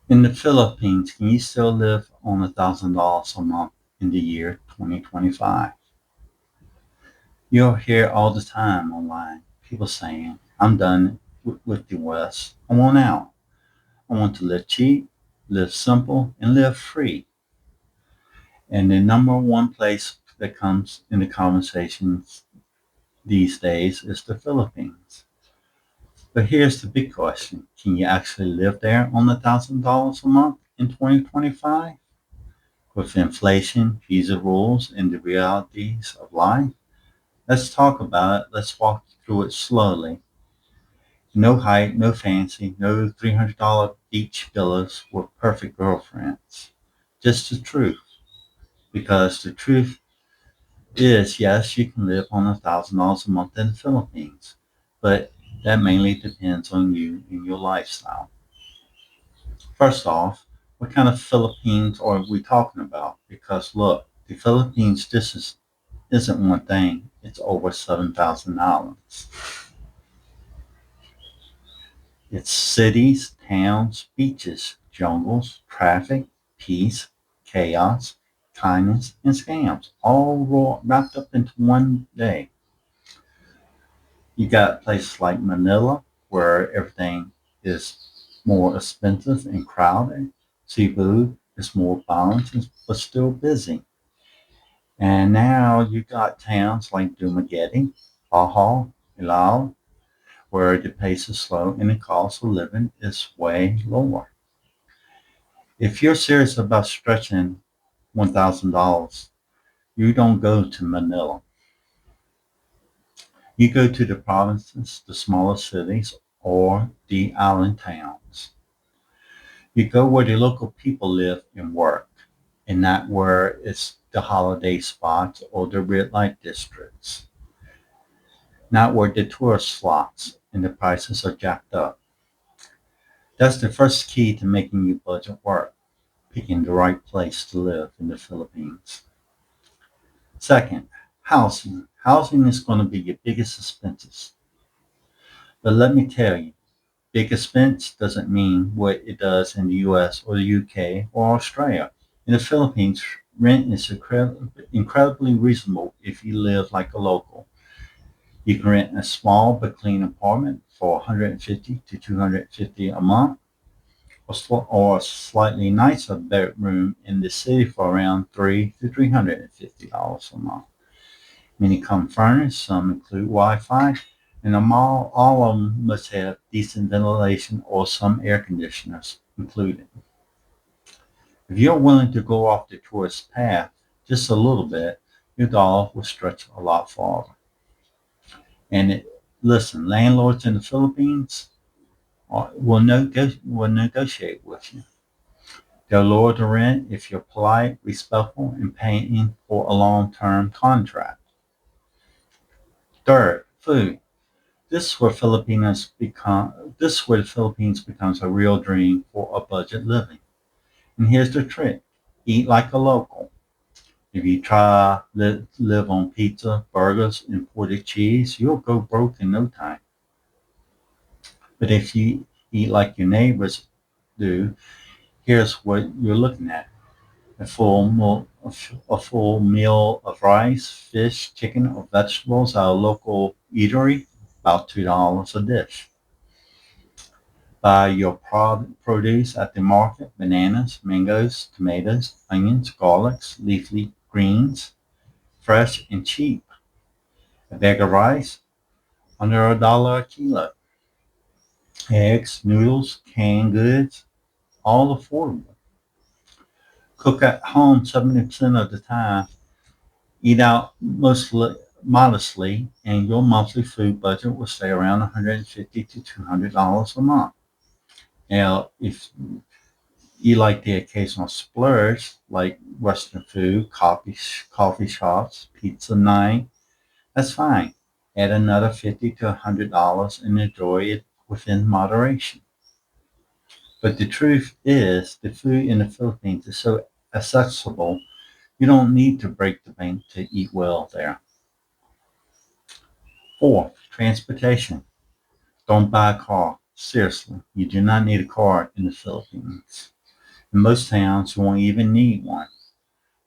In the Philippines, can you still live on $1,000 a month in the year 2025? You'll hear all the time online people saying, I'm done with the West. I want out. I want to live cheap, live simple, and live free. And the number one place that comes in the conversations these days is the Philippines. But here's the big question. Can you actually live there on $1,000 a month in 2025? With inflation, visa rules, and the realities of life? Let's talk about it. Let's walk through it slowly. No hype, no fancy, no $300 beach villas with perfect girlfriends. Just the truth. Because the truth is, yes, you can live on $1,000 a month in the Philippines, but that mainly depends on you and your lifestyle. First off, what kind of Philippines are we talking about? Because look, the Philippines isn't one thing, it's over 7,000 islands. It's cities, towns, beaches, jungles, traffic, peace, chaos, kindness, and scams, all wrapped up into one day. You got places like Manila, where everything is more expensive and crowded. Cebu is more balanced but still busy. And now you got towns like Dumaguete, Baja, Ilao, where the pace is slow and the cost of living is way lower. If you're serious about stretching $1,000, you don't go to Manila. You go to the provinces, the smaller cities, or the island towns. You go where the local people live and work, and not where it's the holiday spots or the red light districts, not where the tourist slots and the prices are jacked up. That's the first key to making your budget work, picking the right place to live in the Philippines. Second, housing. Housing is going to be your biggest expenses. But let me tell you, big expense doesn't mean what it does in the US or the UK or Australia. In the Philippines, rent is incredibly reasonable if you live like a local. You can rent a small but clean apartment for 150 to 250 a month, or a slightly nicer bedroom in the city for around $300 to $350 a month. Many come furnished, some include Wi-Fi, and all of them must have decent ventilation or some air conditioners included. If you're willing to go off the tourist path just a little bit, your dollar will stretch a lot farther. Listen, landlords in the Philippines will negotiate with you. They'll lower the rent if you're polite, respectful, and paying for a long-term contract. Third, food. This is where the Philippines becomes a real dream for a budget living. And here's the trick. Eat like a local. If you try live on pizza, burgers, imported cheese, you'll go broke in no time. But if you eat like your neighbors do, here's what you're looking at. A full meal of rice, fish, chicken, or vegetables at a local eatery, about $2 a dish. Buy your produce at the market: bananas, mangoes, tomatoes, onions, garlics, leafy greens, fresh and cheap. A bag of rice, under $1 a kilo. Eggs, noodles, canned goods, all affordable. Cook at home 70% of the time. Eat out mostly modestly, and your monthly food budget will stay around $150 to $200 a month. Now, if you like the occasional splurge, like Western food, coffee shops, pizza night, that's fine. Add another $50 to $100 and enjoy it within moderation. But the truth is, the food in the Philippines is so accessible, you don't need to break the bank to eat well there. Fourth, transportation. Don't buy a car. Seriously, you do not need a car in the Philippines. In most towns, you won't even need one.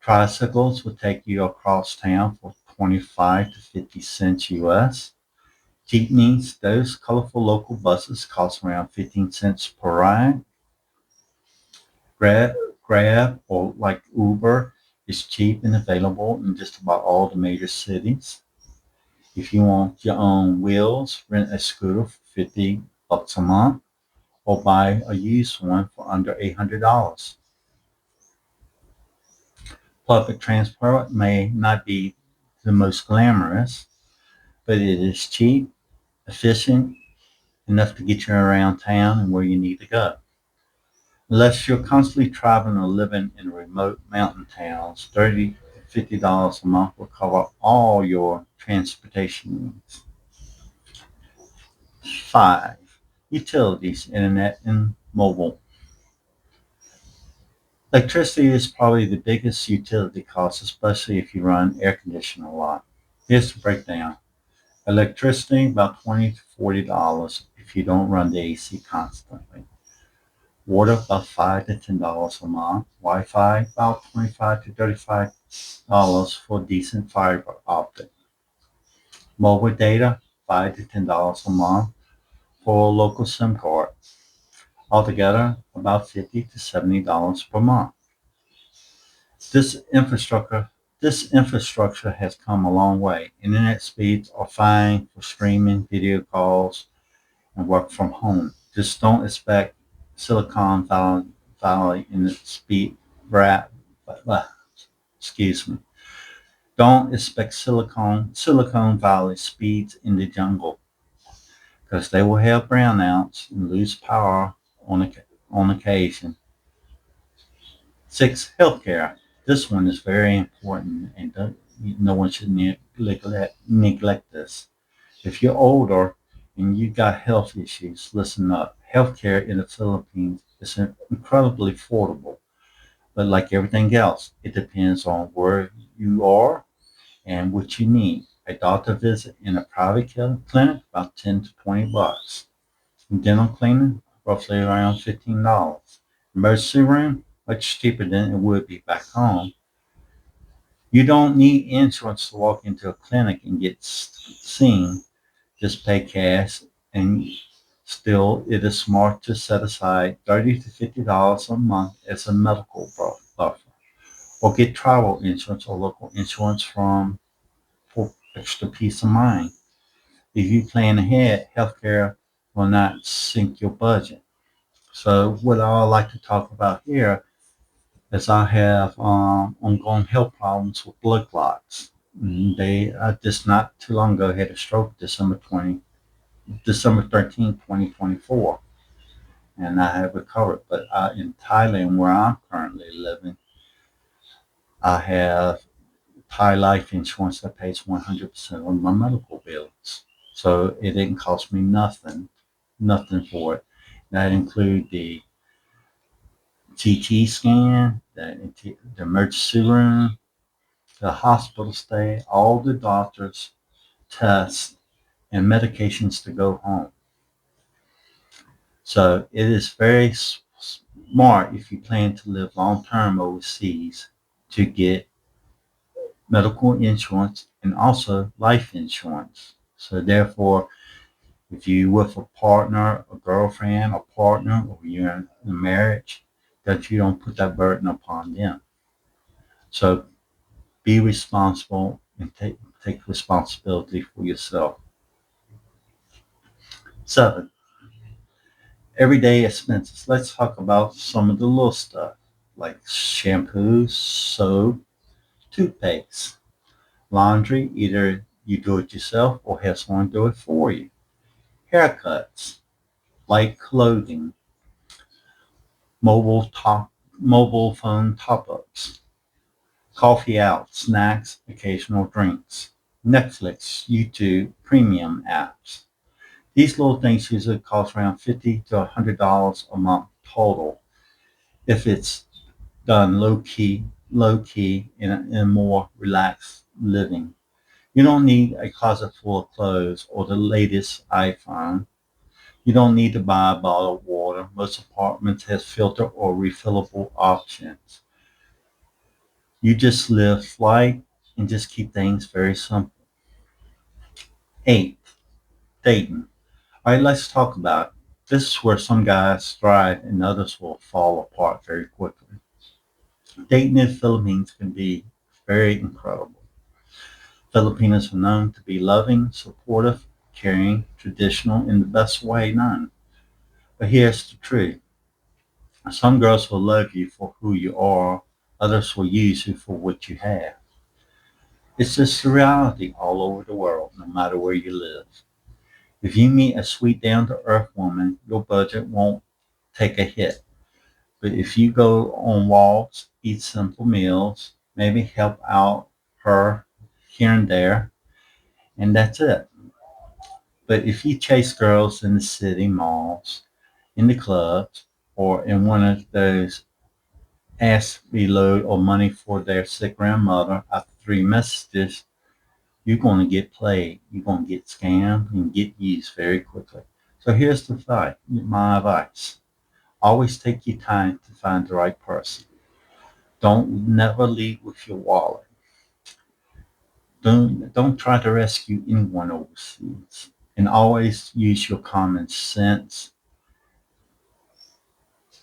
Tricycles will take you across town for 25 to 50 cents US. Jeepneys, those colorful local buses, cost around 15 cents per ride. Grab, Grab or like Uber is cheap and available in just about all the major cities. If you want your own wheels, rent a scooter for 50 bucks a month or buy a used one for under $800. Public transport may not be the most glamorous, but it is cheap, efficient, enough to get you around town and where you need to go. Unless you're constantly traveling or living in remote mountain towns, $30 to $50 a month will cover all your transportation needs. 5. Utilities, internet, and mobile. Electricity is probably the biggest utility cost, especially if you run air conditioning a lot. Here's the breakdown. Electricity, about $20 to $40 if you don't run the AC constantly. Water, about $5 to $10 a month. Wi-Fi, about $25 to $35 for decent fiber optic. Mobile data, $5 to $10 a month for a local SIM card. Altogether, about $50 to $70 per month. This infrastructure this infrastructure has come a long way. Internet speeds are fine for streaming, video calls, and work from home. Just don't expect Silicon Valley in the speed rap. Excuse me. Don't expect Silicon Valley speeds in the jungle because they will have brownouts and lose power on on occasion. 6. Healthcare. This one is very important and no one should neglect this. If you're older and you got health issues, listen up. Healthcare in the Philippines is incredibly affordable, but like everything else, it depends on where you are and what you need. A doctor visit in a private clinic, about 10 to 20 bucks. Dental cleaning, roughly around $15. Emergency room, much cheaper than it would be back home. You don't need insurance to walk into a clinic and get seen. Just pay cash, and still it is smart to set aside $30 to $50 a month as a medical buffer. Or get travel insurance or local insurance from for extra peace of mind. If you plan ahead, healthcare will not sink your budget. So what I like to talk about here is I have ongoing health problems with blood clots. They just not too long ago had a stroke December 13th, 2024, and I have recovered. But in Thailand, where I'm currently living, I have Thai life insurance that pays 100% of my medical bills. So it didn't cost me nothing for it. That include the CT scan, the emergency room, the hospital stay, all the doctors, tests, and medications to go home. So it is very smart if you plan to live long term overseas to get medical insurance and also life insurance. So therefore, if you with a partner, a girlfriend, a partner, or you're in a marriage, that you don't put that burden upon them. So be responsible and take responsibility for yourself. 7. Everyday expenses. Let's talk about some of the little stuff like shampoo, soap, toothpaste, laundry. Either you do it yourself or have someone do it for you. Haircuts, light clothing, mobile top, mobile phone top-ups, coffee out, snacks, occasional drinks, Netflix, YouTube, premium apps. These little things usually cost around $50 to $100 a month total if it's done low key in a more relaxed living. You don't need a closet full of clothes or the latest iPhone. You don't need to buy bottled water. Most apartments has filter or refillable options. You just live light and just keep things very simple. 8. Dating. All right, let's talk about it. This is where some guys thrive and others will fall apart very quickly. Dating in the Philippines can be very incredible. Filipinos are known to be loving, supportive, caring, traditional in the best way known. But here's the truth. Some girls will love you for who you are, others will use you for what you have. It's just a reality all over the world, no matter where you live. If you meet a sweet, down to earth woman, your budget won't take a hit. But if you go on walks, eat simple meals, maybe help out her here and there, and that's it. But if you chase girls in the city malls, in the clubs, or in one of those ask reload or money for their sick grandmother after 3 messages, you're going to get played. You're going to get scammed and get used very quickly. So here's the fight. My advice. Always take your time to find the right person. Don't never lead with your wallet. Don't try to rescue anyone overseas. And always use your common sense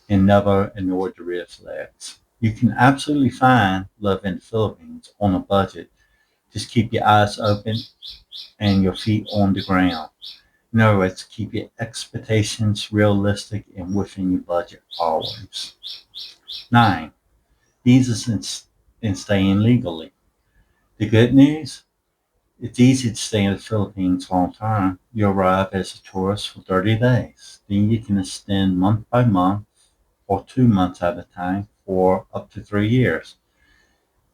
and never ignore the red flags. You can absolutely find love in the Philippines on a budget. Just keep your eyes open and your feet on the ground. In other words, keep your expectations realistic and within your budget always. 9. Visas and staying legally. The good news, it's easy to stay in the Philippines long term. You arrive as a tourist for 30 days. Then you can extend month by month or 2 months at a time for up to 3 years.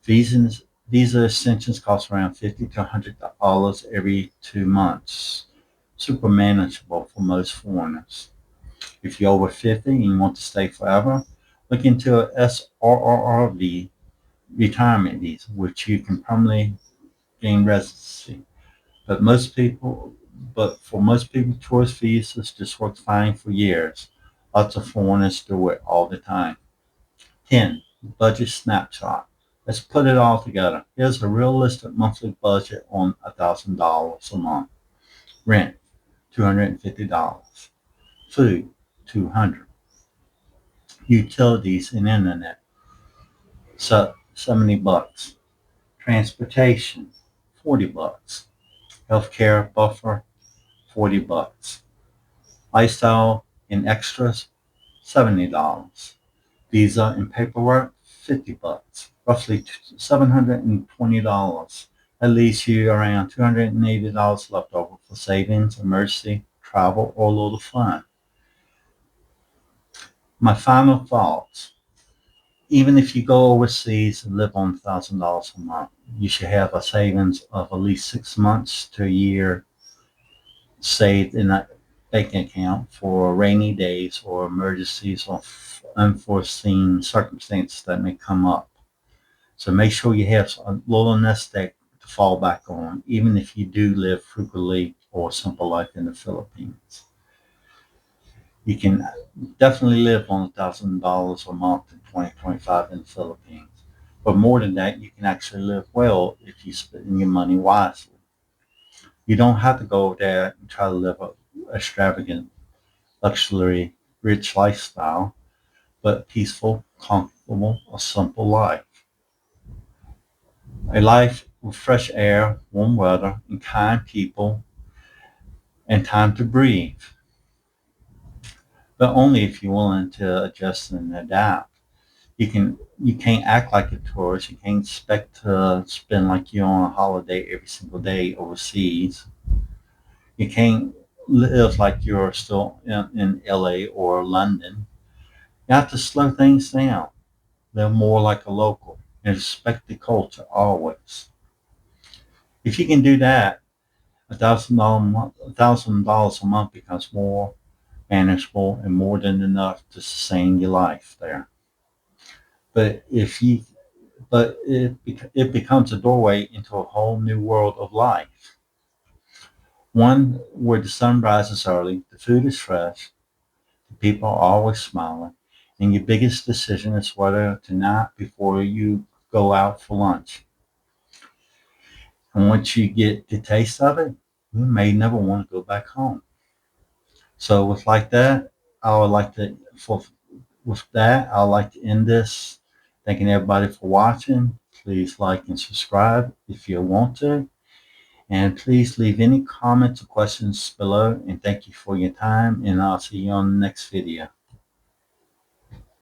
Visa extensions cost around $50 to $100 every 2 months. Super manageable for most foreigners. If you're over 50 and you want to stay forever, look into a SRRV retirement visa, which you can permanently gain residency. But most people, but for most people, tourist visas just work fine for years. Lots of foreigners do it all the time. 10. Budget snapshot. Let's put it all together. Here's a realistic monthly budget on $1,000 a month. Rent, $250. Food, 200. Utilities and internet, so $70. Transportation, $40. Healthcare buffer, $40. Lifestyle and extras, $70. Visa and paperwork, $50. Roughly $720. That leaves you around $280 left over for savings, emergency, travel, or a little fun. My final thoughts. Even if you go overseas and live on $1,000 a month, you should have a savings of at least 6 months to a year saved in a bank account for rainy days or emergencies or unforeseen circumstances that may come up. So make sure you have a little nest egg to fall back on, even if you do live frugally or simple life in the Philippines. You can definitely live on $1,000 a month in 2025 in the Philippines. But more than that, you can actually live well if you spend your money wisely. You don't have to go there and try to live a extravagant, luxury, rich lifestyle, but peaceful, comfortable, a simple life. A life with fresh air, warm weather, and kind people, and time to breathe. But only if you're willing to adjust and adapt. You can't act like a tourist. You can't expect to spend like you're on a holiday every single day overseas. You can't live like you're still in LA or London. You have to slow things down. Live more like a local and respect the culture always. If you can do that, $1,000 a month becomes more manageable and more than enough to sustain your life there. But if you but it becomes a doorway into a whole new world of life. One where the sun rises early, the food is fresh, the people are always smiling, and your biggest decision is whether to nap before you go out for lunch. And once you get the taste of it, you may never want to go back home. So with like that, I would like to for with that, I'd like to end this. Thanking everybody for watching. Please like and subscribe if you want to. And please leave any comments or questions below. And thank you for your time. And I'll see you on the next video.